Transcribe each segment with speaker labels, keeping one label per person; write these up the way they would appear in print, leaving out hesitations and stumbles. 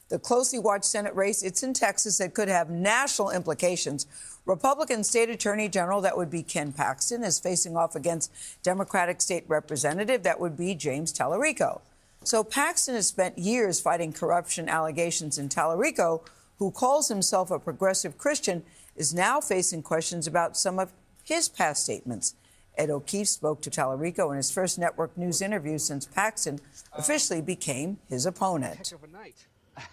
Speaker 1: The closely watched Senate race, it's in Texas, that could have national implications. Republican State Attorney General, that would be Ken Paxton, is facing off against Democratic State Representative, that would be James Talarico. So Paxton has spent years fighting corruption allegations in Talarico, who calls himself a progressive Christian, is now facing questions about some of his past statements. Ed O'Keefe spoke to Talarico in his first network news interview since Paxton officially became his opponent.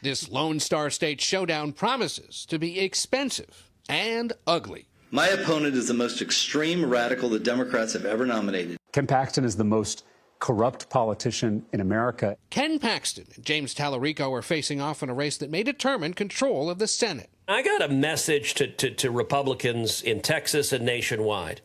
Speaker 2: This Lone Star State showdown promises to be expensive and ugly.
Speaker 3: My opponent is the most extreme radical the Democrats have ever nominated.
Speaker 4: Ken Paxton is the most corrupt politician in America.
Speaker 2: Ken Paxton and James Talarico are facing off in a race that may determine control of the Senate.
Speaker 5: I got a message to Republicans in Texas and nationwide.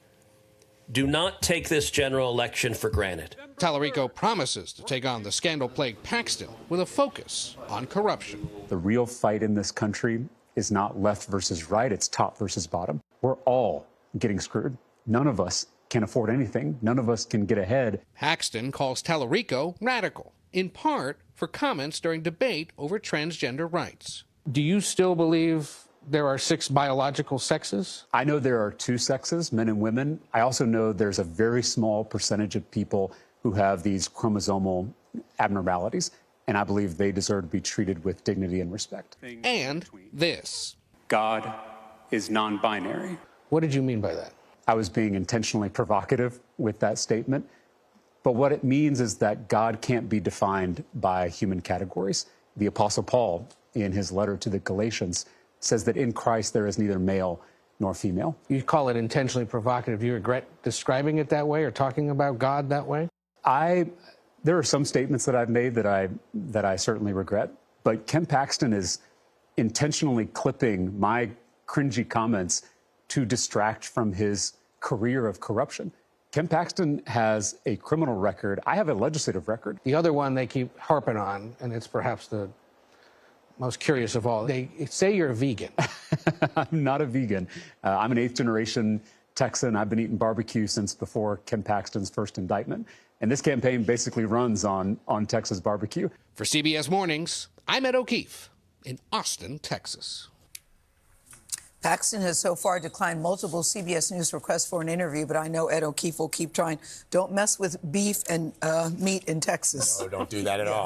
Speaker 5: Do not take this general election for granted.
Speaker 2: Talarico promises to take on the scandal-plagued Paxton with a focus on corruption.
Speaker 4: The real fight in this country is not left versus right, it's top versus bottom. We're all getting screwed. None of us can afford anything. None of us can get ahead.
Speaker 2: Paxton calls Talarico radical, in part for comments during debate over transgender rights. Do you still believe there are 6 biological sexes?
Speaker 4: I know there are 2 sexes, men and women. I also know there's a very small percentage of people who have these chromosomal abnormalities, and I believe they deserve to be treated with dignity and respect.
Speaker 2: And this.
Speaker 4: God is non-binary.
Speaker 2: What did you mean by that?
Speaker 4: I was being intentionally provocative with that statement, but what it means is that God can't be defined by human categories. The Apostle Paul, in his letter to the Galatians, says that in Christ there is neither male nor female.
Speaker 2: You call it intentionally provocative. Do you regret describing it that way or talking about God that way?
Speaker 4: There are some statements that I've made that I certainly regret, but Ken Paxton is intentionally clipping my cringy comments to distract from his career of corruption. Ken Paxton has a criminal record. I have a legislative record.
Speaker 2: The other one they keep harping on, and it's perhaps the most curious of all, they say you're a vegan.
Speaker 4: I'm not a vegan. I'm an 8th-generation Texan. I've been eating barbecue since before Ken Paxton's first indictment. And this campaign basically runs on Texas barbecue.
Speaker 2: For CBS Mornings, I'm Ed O'Keefe in Austin, Texas.
Speaker 1: Paxton has so far declined multiple CBS News requests for an interview, but I know Ed O'Keefe will keep trying. Don't mess with beef and meat in Texas.
Speaker 6: No, don't do that at all.